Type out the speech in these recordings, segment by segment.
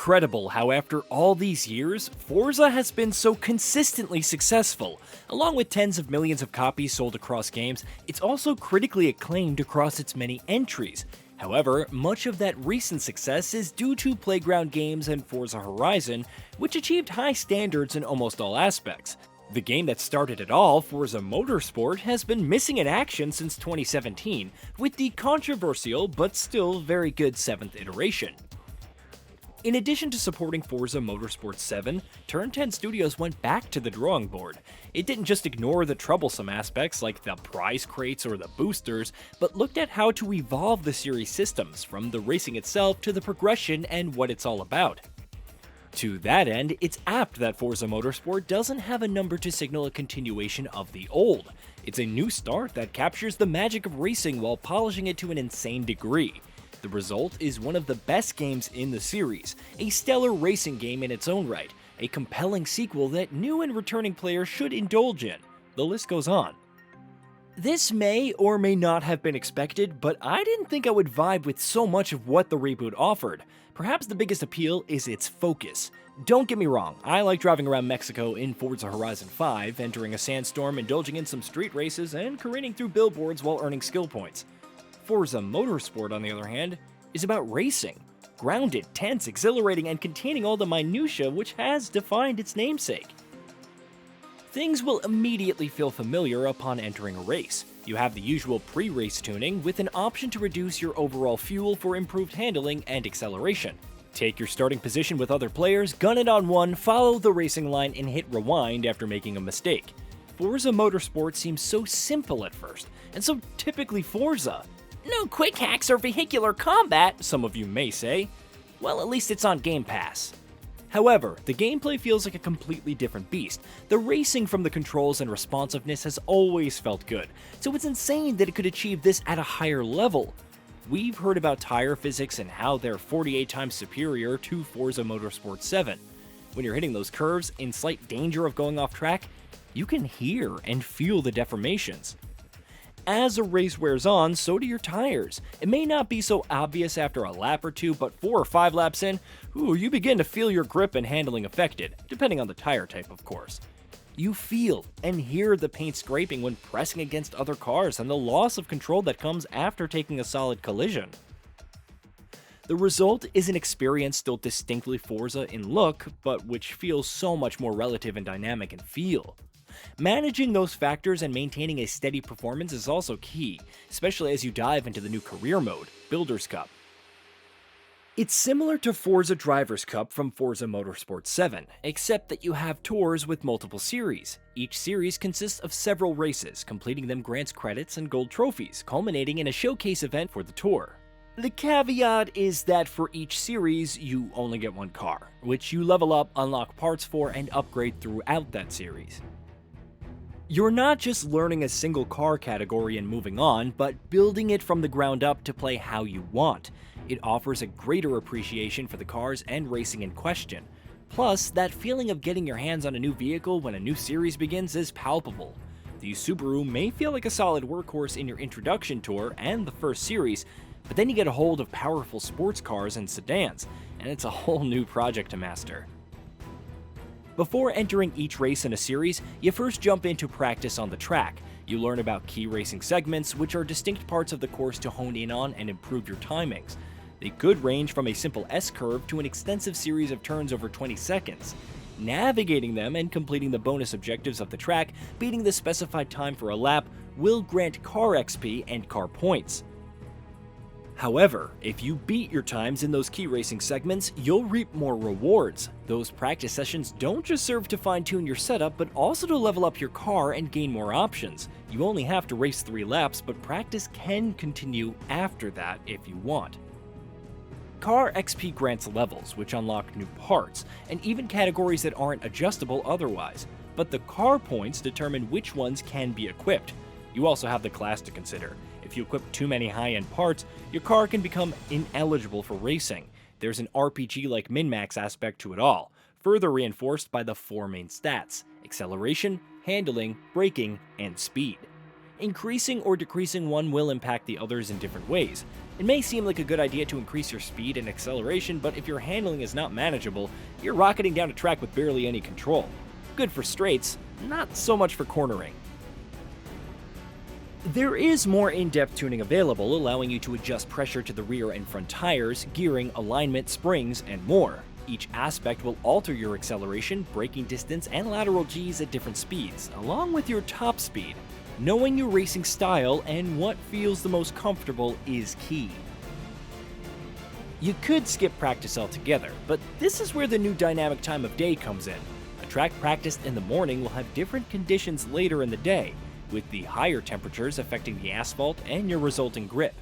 incredible how after all these years, Forza has been so consistently successful. Along with tens of millions of copies sold across games, it's also critically acclaimed across its many entries. However, much of that recent success is due to Playground Games and Forza Horizon, which achieved high standards in almost all aspects. The game that started it all, Forza Motorsport, has been missing in action since 2017, with the controversial but still very good 7th iteration. In addition to supporting Forza Motorsport 7, Turn 10 Studios went back to the drawing board. It didn't just ignore the troublesome aspects like the prize crates or the boosters, but looked at how to evolve the series systems, from the racing itself to the progression and what it's all about. To that end, it's apt that Forza Motorsport doesn't have a number to signal a continuation of the old. It's a new start that captures the magic of racing while polishing it to an insane degree. The result is one of the best games in the series, a stellar racing game in its own right, a compelling sequel that new and returning players should indulge in. The list goes on. This may or may not have been expected, but I didn't think I would vibe with so much of what the reboot offered. Perhaps the biggest appeal is its focus. Don't get me wrong, I like driving around Mexico in Forza Horizon 5, entering a sandstorm, indulging in some street races, and careening through billboards while earning skill points. Forza Motorsport, on the other hand, is about racing. Grounded, tense, exhilarating, and containing all the minutiae which has defined its namesake. Things will immediately feel familiar upon entering a race. You have the usual pre-race tuning, with an option to reduce your overall fuel for improved handling and acceleration. Take your starting position with other players, gun it on one, follow the racing line, and hit rewind after making a mistake. Forza Motorsport seems so simple at first, and so typically Forza. No quick hacks or vehicular combat, some of you may say. Well, at least it's on Game Pass. However, the gameplay feels like a completely different beast. The racing from the controls and responsiveness has always felt good, so it's insane that it could achieve this at a higher level. We've heard about tire physics and how they're 48 times superior to Forza Motorsport 7. When you're hitting those curves, in slight danger of going off track, you can hear and feel the deformations. As a race wears on, so do your tires. It may not be so obvious after a lap or two, but 4 or 5 laps in, you begin to feel your grip and handling affected, depending on the tire type, of course. You feel and hear the paint scraping when pressing against other cars and the loss of control that comes after taking a solid collision. The result is an experience still distinctly Forza in look, but which feels so much more relative and dynamic in feel. Managing those factors and maintaining a steady performance is also key, especially as you dive into the new career mode, Builders Cup. It's similar to Forza Drivers Cup from Forza Motorsport 7, except that you have tours with multiple series. Each series consists of several races, completing them grants credits and gold trophies, culminating in a showcase event for the tour. The caveat is that for each series, you only get one car, which you level up, unlock parts for, and upgrade throughout that series. You're not just learning a single car category and moving on, but building it from the ground up to play how you want. It offers a greater appreciation for the cars and racing in question. Plus, that feeling of getting your hands on a new vehicle when a new series begins is palpable. The Subaru may feel like a solid workhorse in your introduction tour and the first series, but then you get a hold of powerful sports cars and sedans, and it's a whole new project to master. Before entering each race in a series, you first jump into practice on the track. You learn about key racing segments, which are distinct parts of the course to hone in on and improve your timings. They could range from a simple S-curve to an extensive series of turns over 20 seconds. Navigating them and completing the bonus objectives of the track, beating the specified time for a lap, will grant car XP and car points. However, if you beat your times in those key racing segments, you'll reap more rewards. Those practice sessions don't just serve to fine-tune your setup, but also to level up your car and gain more options. You only have to race 3 laps, but practice can continue after that if you want. Car XP grants levels, which unlock new parts, and even categories that aren't adjustable otherwise, but the car points determine which ones can be equipped. You also have the class to consider. If you equip too many high-end parts, your car can become ineligible for racing. There's an RPG-like min-max aspect to it all, further reinforced by the 4 main stats: acceleration, handling, braking, and speed. Increasing or decreasing one will impact the others in different ways. It may seem like a good idea to increase your speed and acceleration, but if your handling is not manageable, you're rocketing down a track with barely any control. Good for straights, not so much for cornering. There is more in-depth tuning available, allowing you to adjust pressure to the rear and front tires, gearing, alignment, springs, and more. Each aspect will alter your acceleration, braking distance, and lateral Gs at different speeds, along with your top speed. Knowing your racing style and what feels the most comfortable is key. You could skip practice altogether, but this is where the new dynamic time of day comes in. A track practiced in the morning will have different conditions later in the day, with the higher temperatures affecting the asphalt and your resulting grip.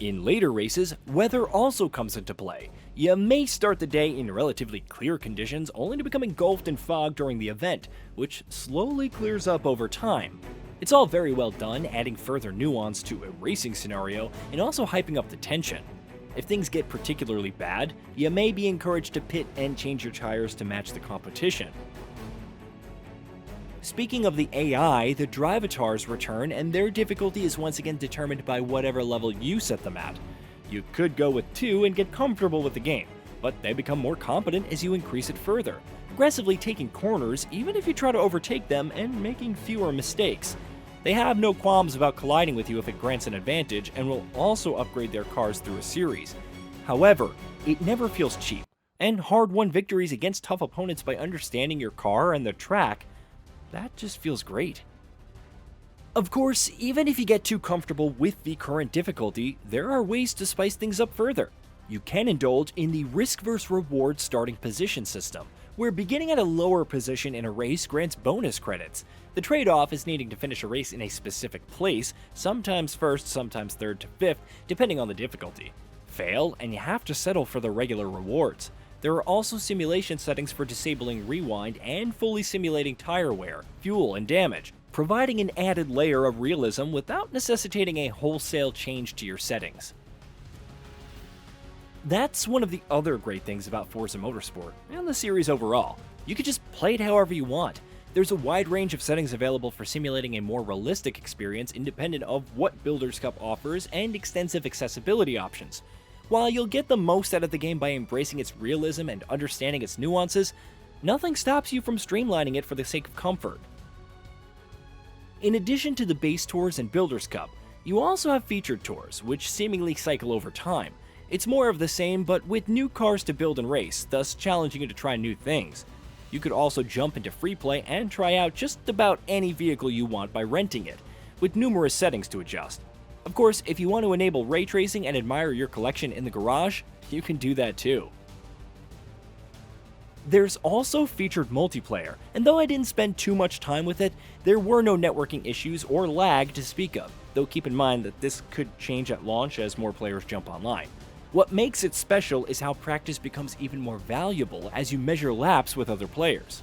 In later races, weather also comes into play. You may start the day in relatively clear conditions only to become engulfed in fog during the event, which slowly clears up over time. It's all very well done, adding further nuance to a racing scenario and also hyping up the tension. If things get particularly bad, you may be encouraged to pit and change your tires to match the competition. Speaking of the AI, the drivatars return, and their difficulty is once again determined by whatever level you set them at. You could go with 2 and get comfortable with the game, but they become more competent as you increase it further, aggressively taking corners even if you try to overtake them and making fewer mistakes. They have no qualms about colliding with you if it grants an advantage, and will also upgrade their cars through a series. However, it never feels cheap, and hard-won victories against tough opponents by understanding your car and the track, that just feels great. Of course, even if you get too comfortable with the current difficulty, there are ways to spice things up further. You can indulge in the risk vs reward starting position system, where beginning at a lower position in a race grants bonus credits. The trade-off is needing to finish a race in a specific place, sometimes first, sometimes third to fifth, depending on the difficulty. Fail, and you have to settle for the regular rewards. There are also simulation settings for disabling rewind and fully simulating tire wear, fuel, and damage, providing an added layer of realism without necessitating a wholesale change to your settings. That's one of the other great things about Forza Motorsport, and the series overall. You can just play it however you want. There's a wide range of settings available for simulating a more realistic experience independent of what Builders Cup offers, and extensive accessibility options. While you'll get the most out of the game by embracing its realism and understanding its nuances, nothing stops you from streamlining it for the sake of comfort. In addition to the base tours and Builders Cup, you also have featured tours, which seemingly cycle over time. It's more of the same, but with new cars to build and race, thus challenging you to try new things. You could also jump into free play and try out just about any vehicle you want by renting it, with numerous settings to adjust. Of course, if you want to enable ray tracing and admire your collection in the garage, you can do that too. There's also featured multiplayer, and though I didn't spend too much time with it, there were no networking issues or lag to speak of, though keep in mind that this could change at launch as more players jump online. What makes it special is how practice becomes even more valuable as you measure laps with other players.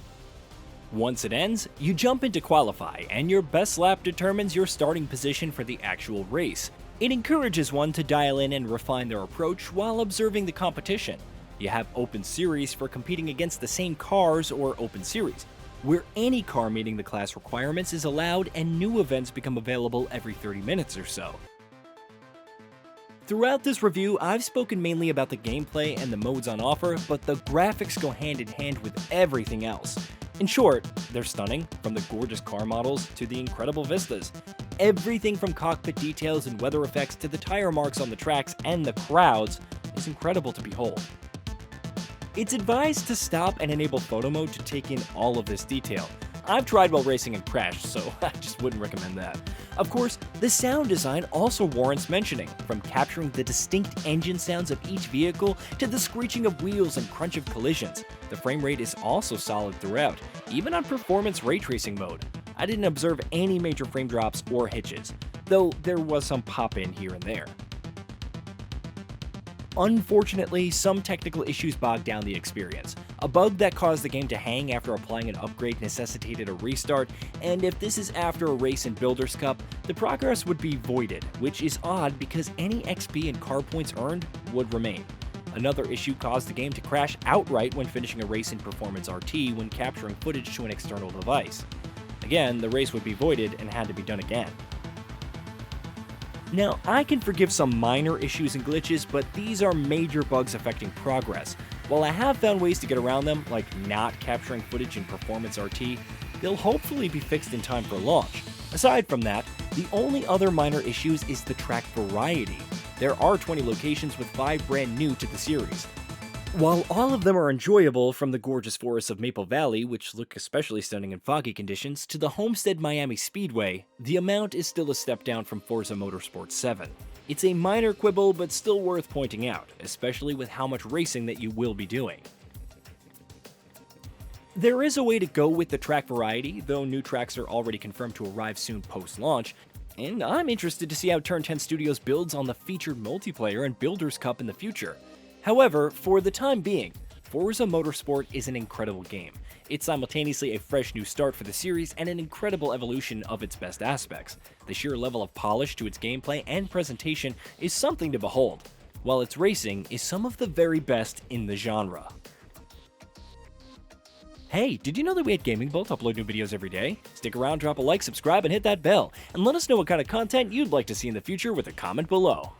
Once it ends, you jump into qualify, and your best lap determines your starting position for the actual race. It encourages one to dial in and refine their approach while observing the competition. You have Open Series for competing against the same cars, or Open Series, where any car meeting the class requirements is allowed, and new events become available every 30 minutes or so. Throughout this review, I've spoken mainly about the gameplay and the modes on offer, but the graphics go hand in hand with everything else. In short, they're stunning, from the gorgeous car models to the incredible vistas. Everything from cockpit details and weather effects to the tire marks on the tracks and the crowds is incredible to behold. It's advised to stop and enable photo mode to take in all of this detail. I've tried while racing and crashed, so I just wouldn't recommend that. Of course, the sound design also warrants mentioning, from capturing the distinct engine sounds of each vehicle to the screeching of wheels and crunch of collisions. The frame rate is also solid throughout, even on performance ray tracing mode. I didn't observe any major frame drops or hitches, though there was some pop-in here and there. Unfortunately, some technical issues bogged down the experience. A bug that caused the game to hang after applying an upgrade necessitated a restart, and if this is after a race in Builders Cup, the progress would be voided, which is odd because any XP and car points earned would remain. Another issue caused the game to crash outright when finishing a race in Performance RT when capturing footage to an external device. Again, the race would be voided and had to be done again. Now, I can forgive some minor issues and glitches, but these are major bugs affecting progress. While I have found ways to get around them, like not capturing footage in Performance RT, they'll hopefully be fixed in time for launch. Aside from that, the only other minor issues is the track variety. There are 20 locations with 5 brand new to the series. While all of them are enjoyable, from the gorgeous forests of Maple Valley, which look especially stunning in foggy conditions, to the Homestead Miami Speedway, the amount is still a step down from Forza Motorsport 7. It's a minor quibble, but still worth pointing out, especially with how much racing that you will be doing. There is a way to go with the track variety, though new tracks are already confirmed to arrive soon post-launch, and I'm interested to see how Turn 10 Studios builds on the featured multiplayer and Builders Cup in the future. However, for the time being, Forza Motorsport is an incredible game. It's simultaneously a fresh new start for the series and an incredible evolution of its best aspects. The sheer level of polish to its gameplay and presentation is something to behold, while its racing is some of the very best in the genre. Hey, did you know that we at GamingBolt upload new videos every day? Stick around, drop a like, subscribe, and hit that bell, and let us know what kind of content you'd like to see in the future with a comment below.